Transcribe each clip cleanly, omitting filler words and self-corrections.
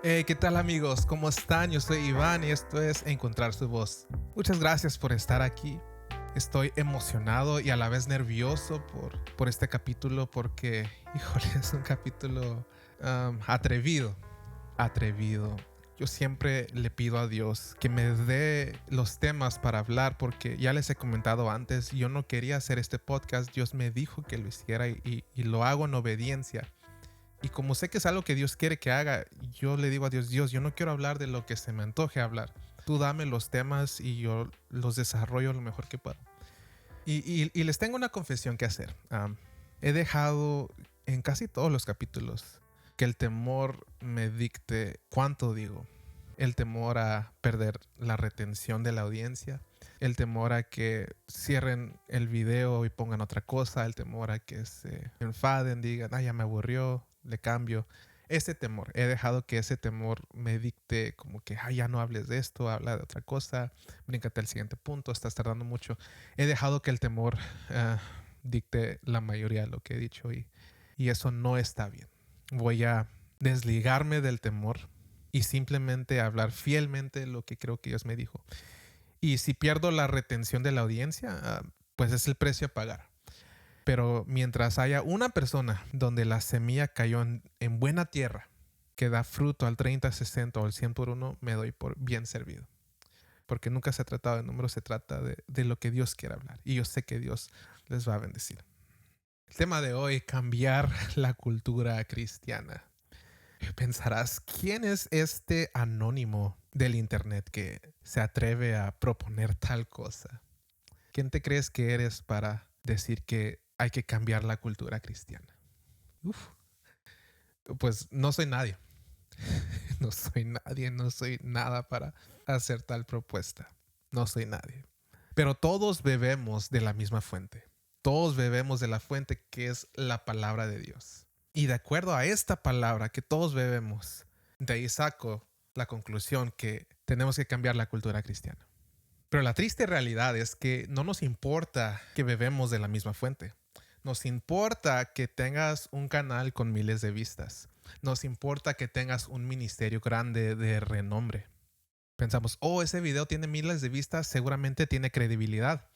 Hey, ¿qué tal amigos? ¿Cómo están? Yo soy Iván y esto es Encontrar su voz. Muchas gracias por estar aquí. Estoy emocionado y a la vez nervioso por este capítulo porque, híjole, es un capítulo atrevido. Yo siempre le pido a Dios que me dé los temas para hablar porque ya les he comentado antes, yo no quería hacer este podcast. Dios me dijo que lo hiciera y lo hago en obediencia. Y como sé que es algo que Dios quiere que haga, yo le digo a Dios, yo no quiero hablar de lo que se me antoje hablar. Tú dame los temas y yo los desarrollo lo mejor que puedo. Y les tengo una confesión que hacer. He dejado en casi todos los capítulos que el temor me dicte cuánto digo. El temor a perder la retención de la audiencia. El temor a que cierren el video y pongan otra cosa. El temor a que se enfaden, digan, ya me aburrió, le cambio. Ese temor, he dejado que ese temor me dicte como que, ya no hables de esto, habla de otra cosa, bríncate al siguiente punto, estás tardando mucho. He dejado que el temor dicte la mayoría de lo que he dicho y eso no está bien. Voy a desligarme del temor y simplemente hablar fielmente lo que creo que Dios me dijo. Y si pierdo la retención de la audiencia, pues es el precio a pagar. Pero mientras haya una persona donde la semilla cayó en buena tierra, que da fruto al 30, 60 o al 100 por uno, me doy por bien servido. Porque nunca se ha tratado de números, se trata de lo que Dios quiere hablar. Y yo sé que Dios les va a bendecir. El tema de hoy, cambiar la cultura cristiana. Pensarás, ¿quién es este anónimo del internet que se atreve a proponer tal cosa? ¿Quién te crees que eres para decir que hay que cambiar la cultura cristiana? Pues no soy nadie. No soy nadie, no soy nada para hacer tal propuesta. No soy nadie. Pero todos bebemos de la misma fuente. Todos bebemos de la fuente que es la palabra de Dios. Y de acuerdo a esta palabra que todos bebemos, de ahí saco la conclusión que tenemos que cambiar la cultura cristiana. Pero la triste realidad es que no nos importa que bebemos de la misma fuente. Nos importa que tengas un canal con miles de vistas. Nos importa que tengas un ministerio grande de renombre. Pensamos, ese video tiene miles de vistas, seguramente tiene credibilidad.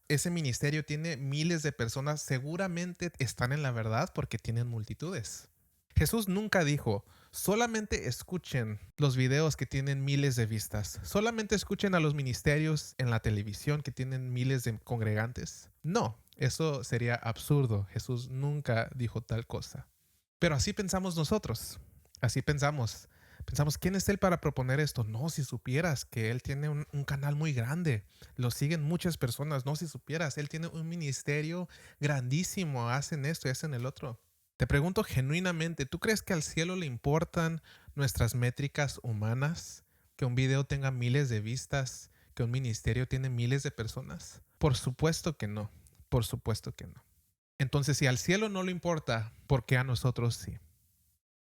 Ese ministerio tiene miles de personas, seguramente están en la verdad porque tienen multitudes. Jesús nunca dijo, solamente escuchen los videos que tienen miles de vistas, solamente escuchen a los ministerios en la televisión que tienen miles de congregantes. No, eso sería absurdo. Jesús nunca dijo tal cosa. Pero así pensamos nosotros, así pensamos. Pensamos, ¿quién es él para proponer esto? No, si supieras que él tiene un canal muy grande, lo siguen muchas personas. No, si supieras, él tiene un ministerio grandísimo, hacen esto y hacen el otro. Te pregunto genuinamente, ¿tú crees que al cielo le importan nuestras métricas humanas? ¿Que un video tenga miles de vistas? ¿Que un ministerio tiene miles de personas? Por supuesto que no, por supuesto que no. Entonces, si al cielo no le importa, ¿por qué a nosotros sí?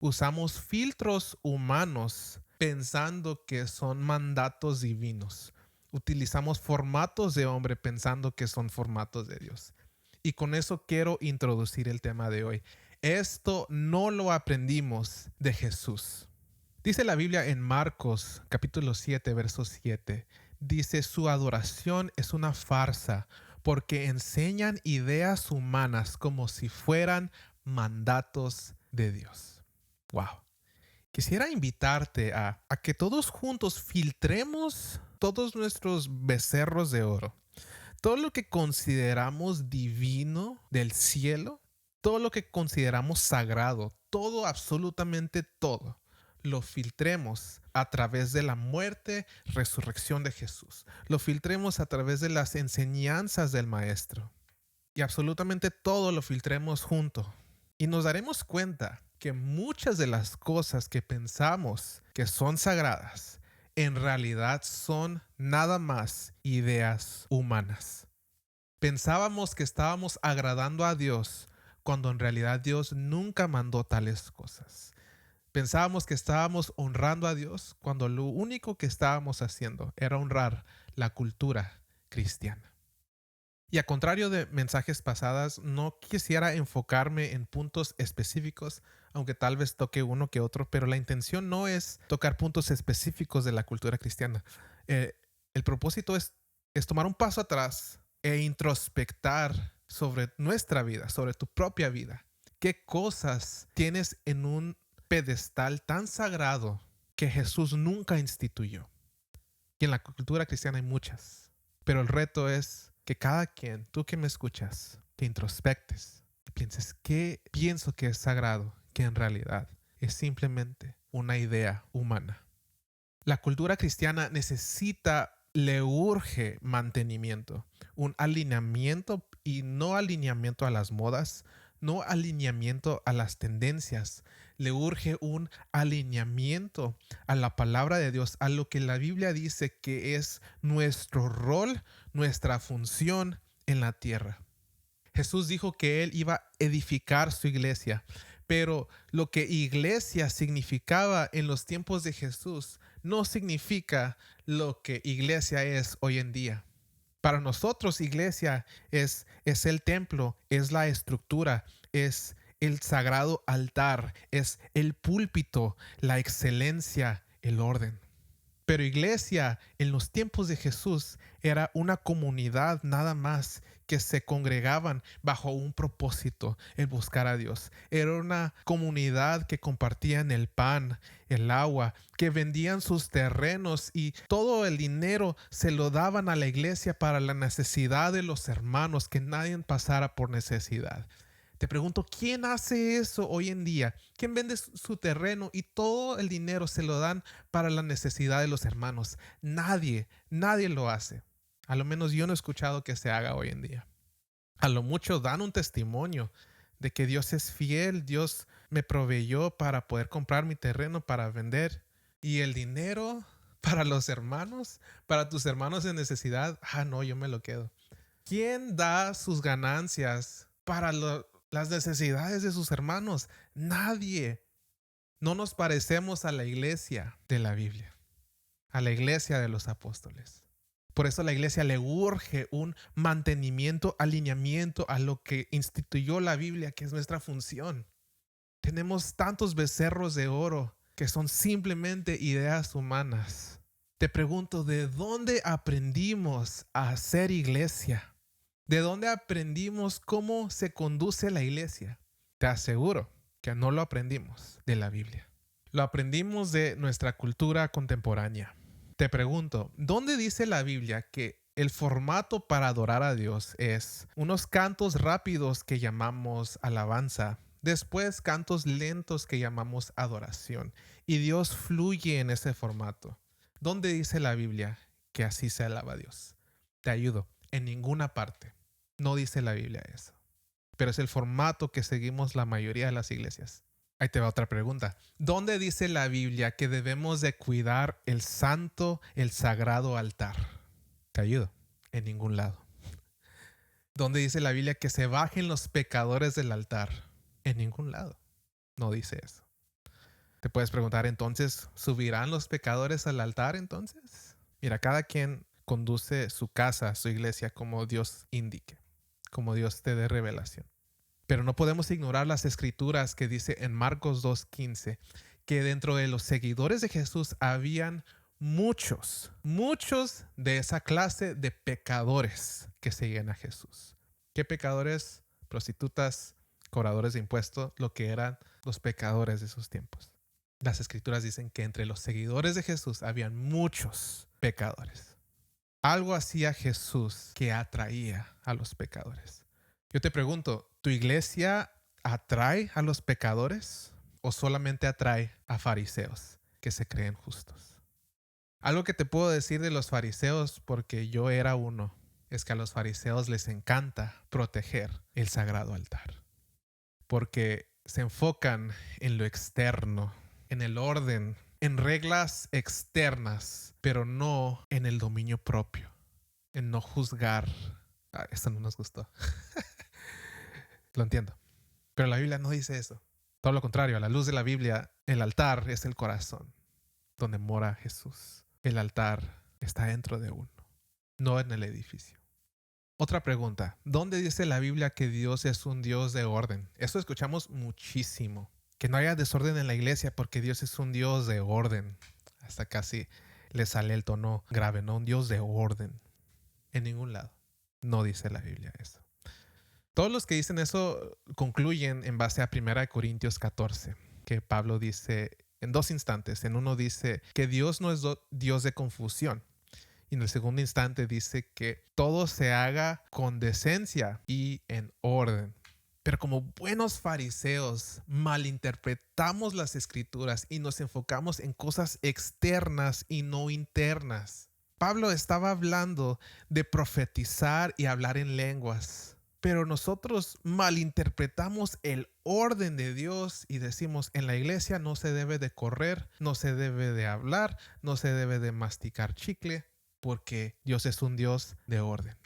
Usamos filtros humanos pensando que son mandatos divinos. Utilizamos formatos de hombre pensando que son formatos de Dios. Y con eso quiero introducir el tema de hoy. Esto no lo aprendimos de Jesús. Dice la Biblia en Marcos capítulo 7, verso 7. Dice, su adoración es una farsa porque enseñan ideas humanas como si fueran mandatos de Dios. Wow. Quisiera invitarte a que todos juntos filtremos todos nuestros becerros de oro. Todo lo que consideramos divino del cielo, todo lo que consideramos sagrado, todo, absolutamente todo, lo filtremos a través de la muerte, resurrección de Jesús. Lo filtremos a través de las enseñanzas del Maestro. Y absolutamente todo lo filtremos junto. Y nos daremos cuenta que muchas de las cosas que pensamos que son sagradas, en realidad son nada más ideas humanas. Pensábamos que estábamos agradando a Dios cuando en realidad Dios nunca mandó tales cosas. Pensábamos que estábamos honrando a Dios cuando lo único que estábamos haciendo era honrar la cultura cristiana. Y a contrario de mensajes pasadas, no quisiera enfocarme en puntos específicos, aunque tal vez toque uno que otro, pero la intención no es tocar puntos específicos de la cultura cristiana. Eh, el propósito es tomar un paso atrás e introspectar sobre nuestra vida, sobre tu propia vida. ¿Qué cosas tienes en un pedestal tan sagrado que Jesús nunca instituyó? Y en la cultura cristiana hay muchas, pero el reto es que cada quien, tú que me escuchas, te introspectes y pienses qué pienso que es sagrado, que en realidad es simplemente una idea humana. La cultura cristiana le urge mantenimiento, un alineamiento, y no alineamiento a las modas, no alineamiento a las tendencias. Le urge un alineamiento a la palabra de Dios, a lo que la Biblia dice que es nuestro rol, nuestra función en la tierra. Jesús dijo que Él iba a edificar su iglesia, pero lo que iglesia significaba en los tiempos de Jesús no significa lo que iglesia es hoy en día. Para nosotros iglesia es el templo, es la estructura, es el sagrado altar, es el púlpito, la excelencia, el orden. Pero iglesia en los tiempos de Jesús era una comunidad nada más que se congregaban bajo un propósito, el buscar a Dios. Era una comunidad que compartían el pan, el agua, que vendían sus terrenos y todo el dinero se lo daban a la iglesia para la necesidad de los hermanos, que nadie pasara por necesidad. Te pregunto, ¿quién hace eso hoy en día? ¿Quién vende su terreno y todo el dinero se lo dan para la necesidad de los hermanos? Nadie, nadie lo hace. A lo menos yo no he escuchado que se haga hoy en día. A lo mucho dan un testimonio de que Dios es fiel, Dios me proveyó para poder comprar mi terreno para vender. Y el dinero para los hermanos, para tus hermanos en necesidad, no, yo me lo quedo. ¿Quién da sus ganancias para las necesidades de sus hermanos? Nadie. No nos parecemos a la iglesia de la Biblia, a la iglesia de los apóstoles. Por eso la iglesia le urge un mantenimiento, alineamiento a lo que instituyó la Biblia, que es nuestra función. Tenemos tantos becerros de oro que son simplemente ideas humanas. Te pregunto, ¿de dónde aprendimos a hacer iglesia? ¿De dónde aprendimos cómo se conduce la iglesia? Te aseguro que no lo aprendimos de la Biblia. Lo aprendimos de nuestra cultura contemporánea. Te pregunto, ¿dónde dice la Biblia que el formato para adorar a Dios es unos cantos rápidos que llamamos alabanza, después cantos lentos que llamamos adoración, y Dios fluye en ese formato? ¿Dónde dice la Biblia que así se alaba a Dios? Te ayudo, en ninguna parte. No dice la Biblia eso, pero es el formato que seguimos la mayoría de las iglesias. Ahí te va otra pregunta. ¿Dónde dice la Biblia que debemos de cuidar el santo, el sagrado altar? Te ayudo. En ningún lado. ¿Dónde dice la Biblia que se bajen los pecadores del altar? En ningún lado. No dice eso. Te puedes preguntar entonces, ¿subirán los pecadores al altar entonces? Mira, cada quien conduce su casa, su iglesia, como Dios indique, como Dios te dé revelación. Pero no podemos ignorar las escrituras que dice en Marcos 2:15 que dentro de los seguidores de Jesús habían muchos de esa clase de pecadores que seguían a Jesús. ¿Qué pecadores? Prostitutas, cobradores de impuestos, lo que eran los pecadores de esos tiempos. Las escrituras dicen que entre los seguidores de Jesús habían muchos pecadores. Algo hacía Jesús que atraía a los pecadores. Yo te pregunto, ¿tu iglesia atrae a los pecadores o solamente atrae a fariseos que se creen justos? Algo que te puedo decir de los fariseos, porque yo era uno, es que a los fariseos les encanta proteger el sagrado altar, porque se enfocan en lo externo, en el orden, en reglas externas, pero no en el dominio propio, en no juzgar. Esto no nos gustó. Lo entiendo. Pero la Biblia no dice eso. Todo lo contrario, a la luz de la Biblia, el altar es el corazón donde mora Jesús. El altar está dentro de uno, no en el edificio. Otra pregunta, ¿dónde dice la Biblia que Dios es un Dios de orden? Eso escuchamos muchísimo. Que no haya desorden en la iglesia porque Dios es un Dios de orden. Hasta casi le sale el tono grave, ¿no? Un Dios de orden. En ningún lado. No dice la Biblia eso. Todos los que dicen eso concluyen en base a 1 Corintios 14, que Pablo dice en dos instantes. En uno dice que Dios no es Dios de confusión. Y en el segundo instante dice que todo se haga con decencia y en orden. Pero como buenos fariseos malinterpretamos las escrituras y nos enfocamos en cosas externas y no internas. Pablo estaba hablando de profetizar y hablar en lenguas. Pero nosotros malinterpretamos el orden de Dios y decimos en la iglesia no se debe de correr, no se debe de hablar, no se debe de masticar chicle, porque Dios es un Dios de orden.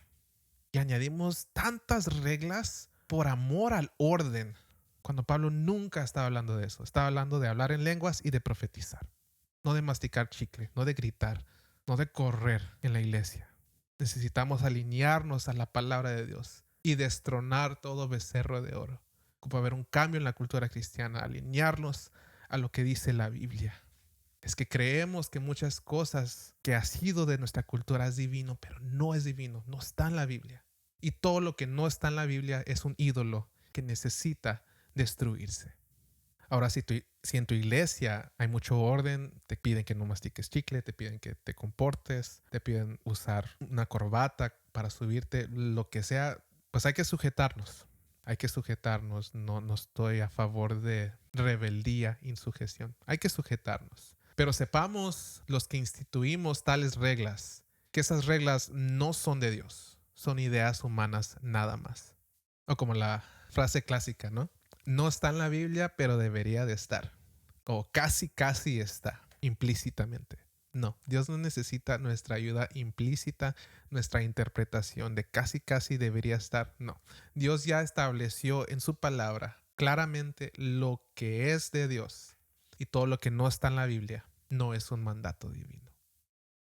Y añadimos tantas reglas por amor al orden, cuando Pablo nunca estaba hablando de eso. Estaba hablando de hablar en lenguas y de profetizar. No de masticar chicle, no de gritar, no de correr en la iglesia. Necesitamos alinearnos a la palabra de Dios y destronar todo becerro de oro. Ocupa haber un cambio en la cultura cristiana, alinearnos a lo que dice la Biblia. Es que creemos que muchas cosas que ha sido de nuestra cultura es divino, pero no es divino, no está en la Biblia. Y todo lo que no está en la Biblia es un ídolo que necesita destruirse. Ahora, si en tu iglesia hay mucho orden, te piden que no mastiques chicle, te piden que te comportes, te piden usar una corbata para subirte, lo que sea, pues hay que sujetarnos. Hay que sujetarnos. No estoy a favor de rebeldía, insujeción. Hay que sujetarnos. Pero sepamos los que instituimos tales reglas, que esas reglas no son de Dios, son ideas humanas nada más. O como la frase clásica, ¿no? No está en la Biblia, pero debería de estar. O casi está, implícitamente. No, Dios no necesita nuestra ayuda implícita, nuestra interpretación de casi debería estar. No, Dios ya estableció en su palabra claramente lo que es de Dios. Y todo lo que no está en la Biblia no es un mandato divino.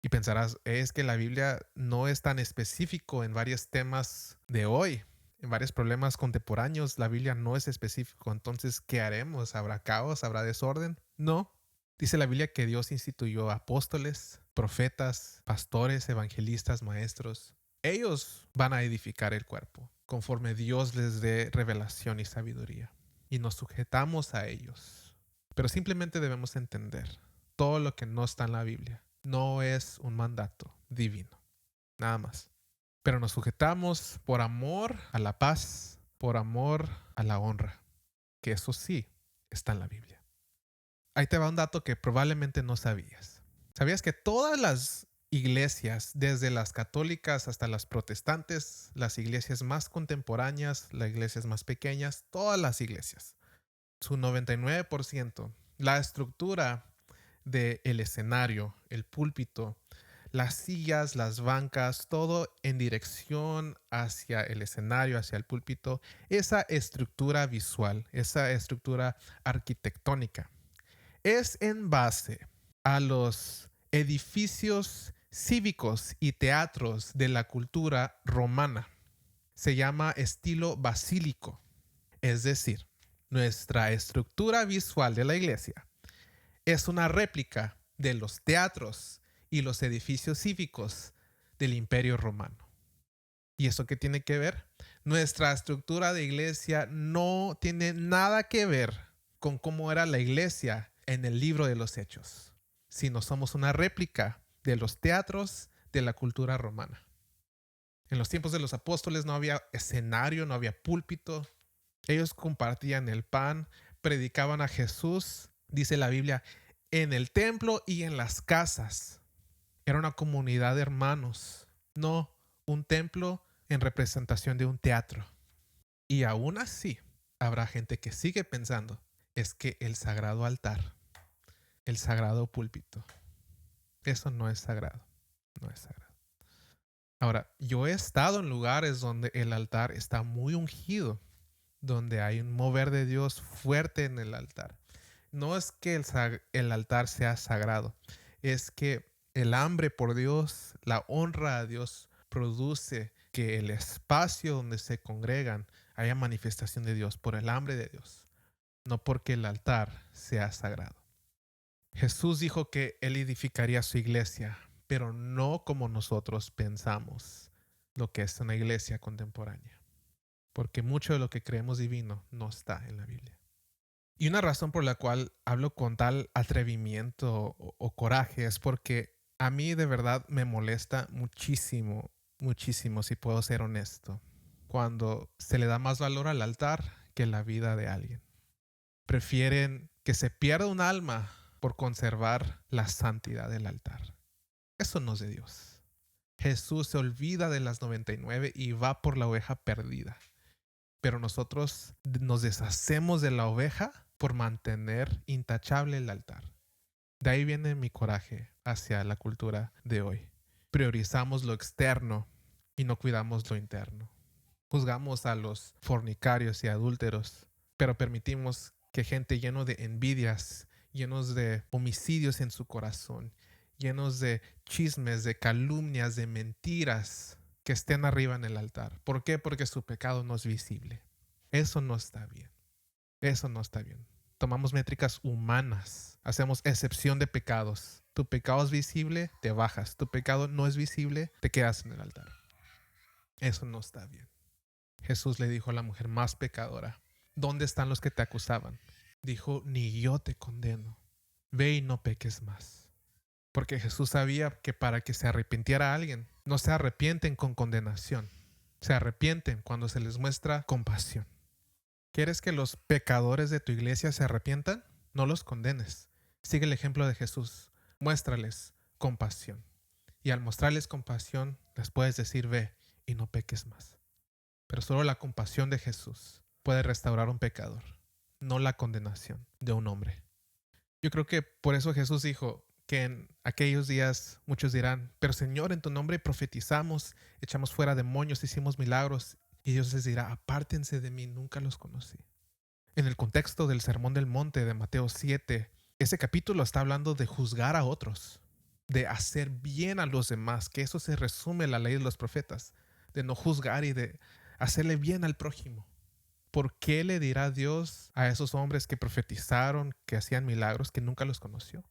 Y pensarás, es que la Biblia no es tan específico en varios temas de hoy. En varios problemas contemporáneos, la Biblia no es específico. Entonces, ¿qué haremos? ¿Habrá caos? ¿Habrá desorden? No. Dice la Biblia que Dios instituyó apóstoles, profetas, pastores, evangelistas, maestros. Ellos van a edificar el cuerpo conforme Dios les dé revelación y sabiduría. Y nos sujetamos a ellos. Pero simplemente debemos entender, todo lo que no está en la Biblia no es un mandato divino. Nada más. Pero nos sujetamos por amor a la paz, por amor a la honra, que eso sí está en la Biblia. Ahí te va un dato que probablemente no sabías. ¿Sabías que todas las iglesias, desde las católicas hasta las protestantes, las iglesias más contemporáneas, las iglesias más pequeñas, todas las iglesias, su 99%, la estructura del escenario, el púlpito, las sillas, las bancas, todo en dirección hacia el escenario, hacia el púlpito, esa estructura visual, esa estructura arquitectónica, es en base a los edificios cívicos y teatros de la cultura romana. Se llama estilo basílico, es decir, nuestra estructura visual de la iglesia es una réplica de los teatros y los edificios cívicos del Imperio Romano. ¿Y eso qué tiene que ver? Nuestra estructura de iglesia no tiene nada que ver con cómo era la iglesia en el libro de los Hechos, sino somos una réplica de los teatros de la cultura romana. En los tiempos de los apóstoles no había escenario, no había púlpito. Ellos compartían el pan, predicaban a Jesús, dice la Biblia, en el templo y en las casas. Era una comunidad de hermanos, no un templo en representación de un teatro. Y aún así, habrá gente que sigue pensando, es que el sagrado altar, el sagrado púlpito, eso no es sagrado, no es sagrado. Ahora, yo he estado en lugares donde el altar está muy ungido, donde hay un mover de Dios fuerte en el altar. No es que el altar sea sagrado, es que el hambre por Dios, la honra a Dios, produce que el espacio donde se congregan haya manifestación de Dios por el hambre de Dios. no porque el altar sea sagrado. Jesús dijo que Él edificaría su iglesia, pero no como nosotros pensamos lo que es una iglesia contemporánea, porque mucho de lo que creemos divino no está en la Biblia. Y una razón por la cual hablo con tal atrevimiento o coraje es porque a mí de verdad me molesta muchísimo, muchísimo, si puedo ser honesto, cuando se le da más valor al altar que la vida de alguien. Prefieren que se pierda un alma por conservar la santidad del altar. Eso no es de Dios. Jesús se olvida de las 99 y va por la oveja perdida. Pero nosotros nos deshacemos de la oveja por mantener intachable el altar. De ahí viene mi coraje hacia la cultura de hoy. Priorizamos lo externo y no cuidamos lo interno. Juzgamos a los fornicarios y adúlteros, pero permitimos que gente lleno de envidias, llenos de homicidios en su corazón, llenos de chismes, de calumnias, de mentiras, que estén arriba en el altar. ¿Por qué? Porque su pecado no es visible. Eso no está bien. Eso no está bien. Tomamos métricas humanas. Hacemos excepción de pecados. Tu pecado es visible, te bajas. Tu pecado no es visible, te quedas en el altar. Eso no está bien. Jesús le dijo a la mujer más pecadora: ¿dónde están los que te acusaban? Dijo: ni yo te condeno. Ve y no peques más. Porque Jesús sabía que para que se arrepintiera alguien, no se arrepienten con condenación. Se arrepienten cuando se les muestra compasión. ¿Quieres que los pecadores de tu iglesia se arrepientan? No los condenes. Sigue el ejemplo de Jesús. Muéstrales compasión. Y al mostrarles compasión, les puedes decir: ve y no peques más. Pero solo la compasión de Jesús puede restaurar a un pecador, no la condenación de un hombre. Yo creo que por eso Jesús dijo que en aquellos días muchos dirán: pero Señor, en tu nombre profetizamos, echamos fuera demonios, hicimos milagros. Y Dios les dirá: apártense de mí, nunca los conocí. En el contexto del Sermón del Monte de Mateo 7, ese capítulo está hablando de juzgar a otros, de hacer bien a los demás, que eso se resume en la ley de los profetas, de no juzgar y de hacerle bien al prójimo. ¿Por qué le dirá Dios a esos hombres que profetizaron, que hacían milagros, que nunca los conoció?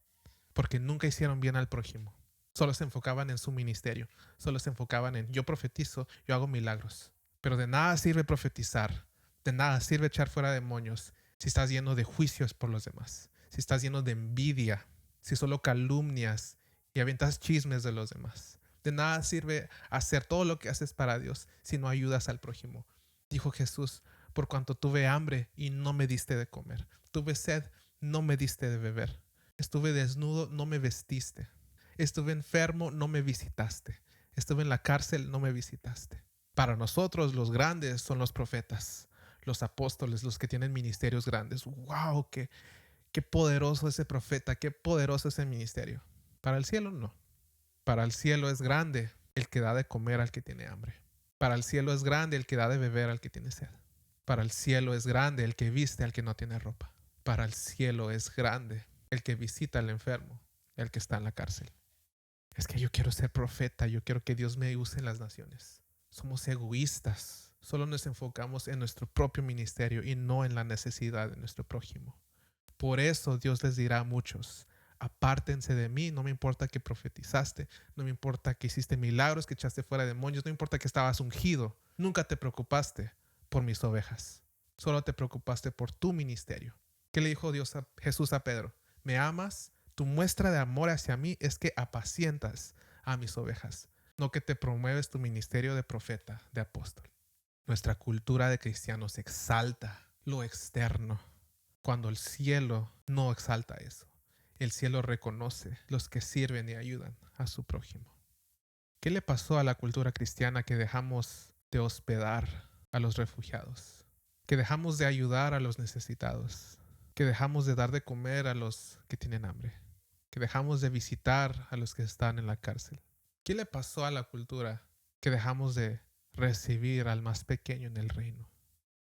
Porque nunca hicieron bien al prójimo. Solo se enfocaban en su ministerio. Solo se enfocaban en: yo profetizo, yo hago milagros. Pero de nada sirve profetizar. De nada sirve echar fuera demonios si estás lleno de juicios por los demás. Si estás lleno de envidia. Si solo calumnias y avientas chismes de los demás. De nada sirve hacer todo lo que haces para Dios si no ayudas al prójimo. Dijo Jesús: por cuanto tuve hambre y no me diste de comer. Tuve sed, no me diste de beber. Estuve desnudo, no me vestiste. Estuve enfermo, no me visitaste. Estuve en la cárcel, no me visitaste. Para nosotros los grandes son los profetas, los apóstoles, los que tienen ministerios grandes. ¡Wow! Qué poderoso ese profeta, qué poderoso ese ministerio. Para el cielo no. Para el cielo es grande el que da de comer al que tiene hambre. Para el cielo es grande el que da de beber al que tiene sed. Para el cielo es grande el que viste al que no tiene ropa. Para el cielo es grande el que visita al enfermo, el que está en la cárcel. Es que yo quiero ser profeta, yo quiero que Dios me use en las naciones. Somos egoístas. Solo nos enfocamos en nuestro propio ministerio y no en la necesidad de nuestro prójimo. Por eso Dios les dirá a muchos: apártense de mí, no me importa que profetizaste, no me importa que hiciste milagros, que echaste fuera demonios, no importa que estabas ungido. Nunca te preocupaste por mis ovejas. Solo te preocupaste por tu ministerio. ¿Qué le dijo Jesús a Pedro? ¿Me amas? Tu muestra de amor hacia mí es que apacientas a mis ovejas, no que te promueves tu ministerio de profeta, de apóstol. Nuestra cultura de cristianos exalta lo externo, cuando el cielo no exalta eso. El cielo reconoce los que sirven y ayudan a su prójimo. ¿Qué le pasó a la cultura cristiana que dejamos de hospedar a los refugiados? Que dejamos de ayudar a los necesitados. Que dejamos de dar de comer a los que tienen hambre. Que dejamos de visitar a los que están en la cárcel. ¿Qué le pasó a la cultura que dejamos de recibir al más pequeño en el reino?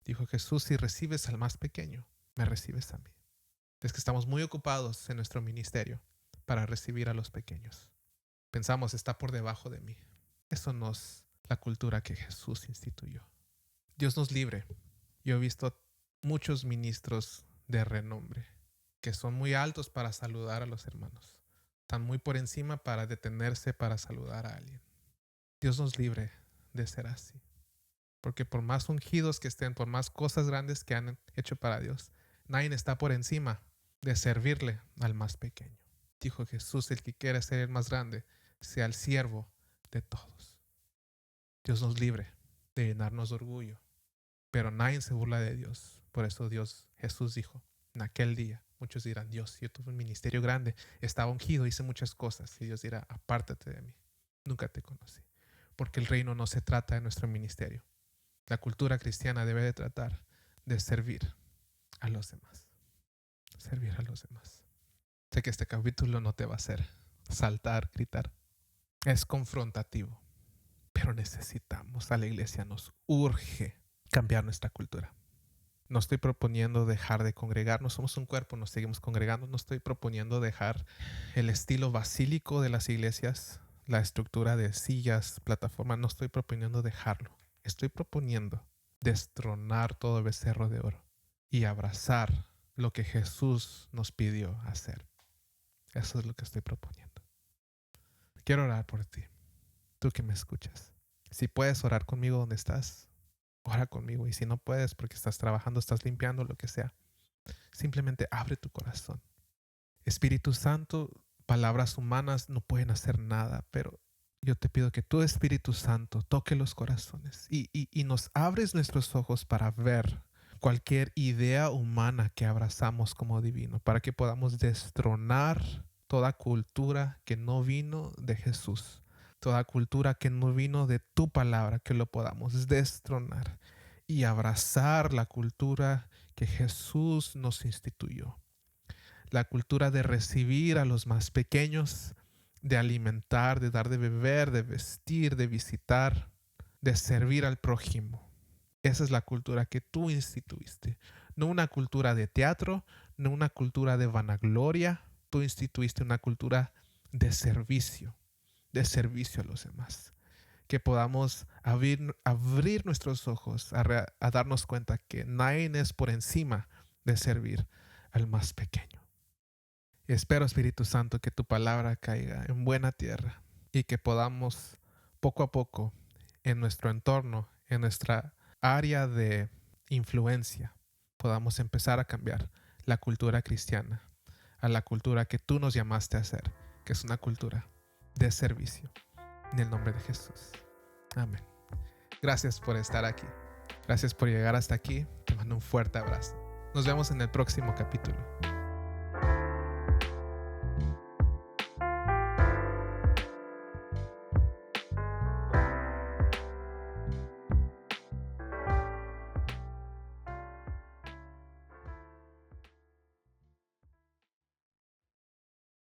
Dijo Jesús: si recibes al más pequeño, me recibes a mí. Es que estamos muy ocupados en nuestro ministerio para recibir a los pequeños. Pensamos: está por debajo de mí. Eso no es la cultura que Jesús instituyó. Dios nos libre. Yo he visto muchos ministros de renombre, que son muy altos para saludar a los hermanos. Están muy por encima para detenerse para saludar a alguien. Dios nos libre de ser así. Porque por más ungidos que estén, por más cosas grandes que han hecho para Dios, nadie está por encima de servirle al más pequeño. Dijo Jesús, el que quiera ser el más grande, sea el siervo de todos. Dios nos libre de llenarnos de orgullo, pero nadie se burla de Dios. Por eso Jesús dijo, en aquel día, muchos dirán, Dios, yo tuve un ministerio grande, estaba ungido, hice muchas cosas. Y Dios dirá, apártate de mí, nunca te conocí. Porque el reino no se trata de nuestro ministerio. La cultura cristiana debe de tratar de servir a los demás. Servir a los demás. Sé que este capítulo no te va a hacer saltar, gritar. Es confrontativo. Pero necesitamos, a la iglesia nos urge cambiar nuestra cultura. No estoy proponiendo dejar de congregarnos. Somos un cuerpo, nos seguimos congregando. No estoy proponiendo dejar el estilo basílico de las iglesias, la estructura de sillas, plataformas. No estoy proponiendo dejarlo. Estoy proponiendo destronar todo becerro de oro y abrazar lo que Jesús nos pidió hacer. Eso es lo que estoy proponiendo. Quiero orar por ti, tú que me escuchas. Si puedes orar conmigo donde estás, ora conmigo. Y si no puedes porque estás trabajando, estás limpiando, lo que sea, simplemente abre tu corazón. Espíritu Santo, palabras humanas no pueden hacer nada, pero yo te pido que tu Espíritu Santo toque los corazones y nos abres nuestros ojos para ver cualquier idea humana que abrazamos como divino, para que podamos destronar toda cultura que no vino de Jesús, toda cultura que no vino de tu palabra, que lo podamos destronar y abrazar la cultura que Jesús nos instituyó. La cultura de recibir a los más pequeños, de alimentar, de dar de beber, de vestir, de visitar, de servir al prójimo. Esa es la cultura que tú instituiste. No una cultura de teatro, no una cultura de vanagloria. Tú instituiste una cultura de servicio a los demás. Que podamos abrir nuestros ojos a darnos cuenta que nadie es por encima de servir al más pequeño. Espero, Espíritu Santo, que tu palabra caiga en buena tierra y que podamos poco a poco en nuestro entorno, en nuestra área de influencia, podamos empezar a cambiar la cultura cristiana a la cultura que tú nos llamaste a hacer, que es una cultura de servicio. En el nombre de Jesús. Amén. Gracias por estar aquí. Gracias por llegar hasta aquí. Te mando un fuerte abrazo. Nos vemos en el próximo capítulo.